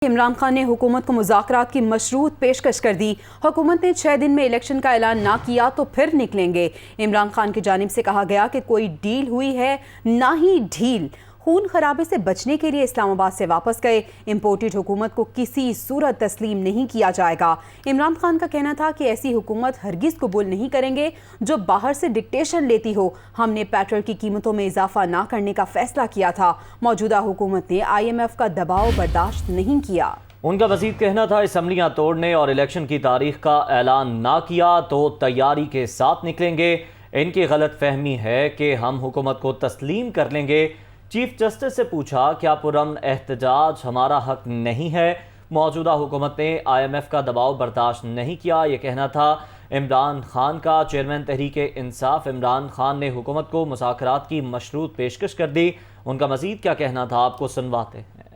عمران خان نے حکومت کو مذاکرات کی مشروط پیشکش کر دی۔ حکومت نے 6 دن میں الیکشن کا اعلان نہ کیا تو پھر نکلیں گے۔ عمران خان کی جانب سے کہا گیا کہ کوئی ڈیل ہوئی ہے نہ ہی ڈھیل۔ خون خرابے سے بچنے کے لیے اسلام آباد سے واپس گئے۔ امپورٹڈ حکومت کو کسی صورت تسلیم نہیں کیا جائے گا۔ عمران خان کا کہنا تھا کہ ایسی حکومت ہرگز قبول نہیں کریں گے جو باہر سے ڈکٹیشن لیتی ہو۔ ہم نے پیٹرول کی قیمتوں میں اضافہ نہ کرنے کا فیصلہ کیا تھا۔ موجودہ حکومت نے IMF کا دباؤ برداشت نہیں کیا۔ ان کا مزید کہنا تھا اسمبلیاں توڑنے اور الیکشن کی تاریخ کا اعلان نہ کیا تو تیاری کے ساتھ نکلیں گے۔ ان کی غلط فہمی ہے کہ ہم حکومت کو تسلیم کر لیں گے۔ چیف جسٹس سے پوچھا کیا پرامن احتجاج ہمارا حق نہیں ہے؟ موجودہ حکومت نے IMF کا دباؤ برداشت نہیں کیا، یہ کہنا تھا عمران خان کا۔ چیئرمین تحریک انصاف عمران خان نے حکومت کو مذاکرات کی مشروط پیشکش کر دی۔ ان کا مزید کیا کہنا تھا آپ کو سنواتے ہیں۔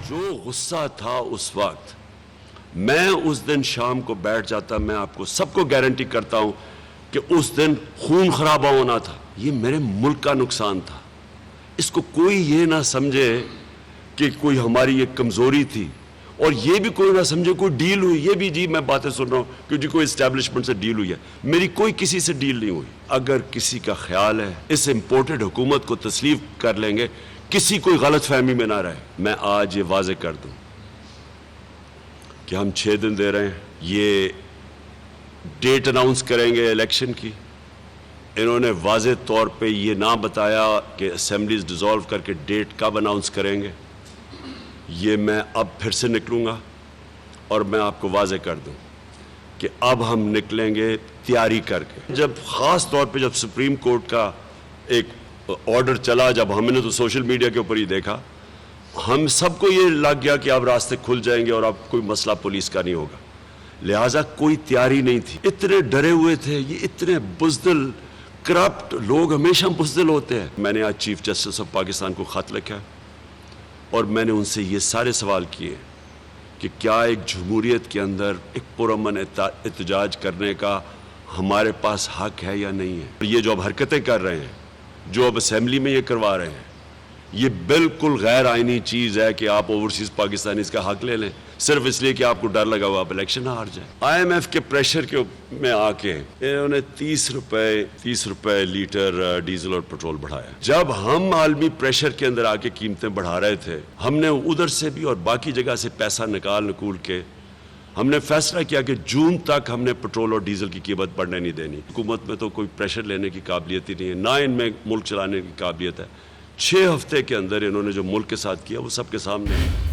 جو غصہ تھا اس وقت، میں اس دن شام کو بیٹھ جاتا، میں آپ کو سب کو گارنٹی کرتا ہوں کہ اس دن خون خرابہ ہونا تھا۔ یہ میرے ملک کا نقصان تھا۔ اس کو کوئی یہ نہ سمجھے کہ کوئی ہماری یہ کمزوری تھی، اور یہ بھی کوئی نہ سمجھے کوئی ڈیل ہوئی۔ یہ بھی جی میں باتیں سن رہا ہوں کہ جی کوئی اسٹیبلشمنٹ سے ڈیل ہوئی ہے، میری کوئی کسی سے ڈیل نہیں ہوئی۔ اگر کسی کا خیال ہے اس امپورٹڈ حکومت کو تسلیم کر لیں گے، کسی کوئی غلط فہمی میں نہ رہے۔ میں آج یہ واضح کر دوں کہ ہم 6 دن دے رہے ہیں، یہ ڈیٹ اناؤنس کریں گے الیکشن کی۔ انہوں نے واضح طور پہ یہ نہ بتایا کہ اسمبلیز ڈیزالو کر کے ڈیٹ کب اناؤنس کریں گے۔ یہ میں اب پھر سے نکلوں گا اور میں آپ کو واضح کر دوں کہ اب ہم نکلیں گے تیاری کر کے۔ جب خاص طور پہ جب سپریم کورٹ کا ایک آرڈر چلا، جب ہم نے تو سوشل میڈیا کے اوپر ہی دیکھا، ہم سب کو یہ لگ گیا کہ اب راستے کھل جائیں گے اور اب کوئی مسئلہ پولیس کا نہیں ہوگا۔ لہٰذا کوئی تیاری نہیں تھی، اتنے ڈرے ہوئے تھے۔ یہ اتنے بزدل کرپٹ لوگ ہمیشہ بزدل ہوتے ہیں۔ میں نے آج چیف جسٹس آف پاکستان کو خط لکھا اور میں نے ان سے یہ سارے سوال کیے کہ کیا ایک جمہوریت کے اندر ایک پرامن احتجاج کرنے کا ہمارے پاس حق ہے یا نہیں ہے۔ یہ جو اب حرکتیں کر رہے ہیں، جو اب اسمبلی میں یہ کروا رہے ہیں، یہ بالکل غیر آئینی چیز ہے کہ آپ اوورسیز پاکستانیز کا حق لے لیں صرف اس لیے کہ آپ کو ڈر لگا ہوا آپ الیکشن نہ ہار جائیں۔ IMF کے پریشر کے میں آ کے انہوں نے 30 روپے لیٹر ڈیزل اور پیٹرول بڑھایا۔ جب ہم عالمی پریشر کے اندر آ کے قیمتیں بڑھا رہے تھے، ہم نے ادھر سے بھی اور باقی جگہ سے پیسہ نکول کے ہم نے فیصلہ کیا کہ جون تک ہم نے پیٹرول اور ڈیزل کی قیمت بڑھنے نہیں دینی۔ حکومت میں تو کوئی پریشر لینے کی قابلیت ہی نہیں ہے، نہ ان میں ملک چلانے کی قابلیت ہے۔ 6 ہفتے کے اندر انہوں نے جو ملک کے ساتھ کیا وہ سب کے سامنے ہے۔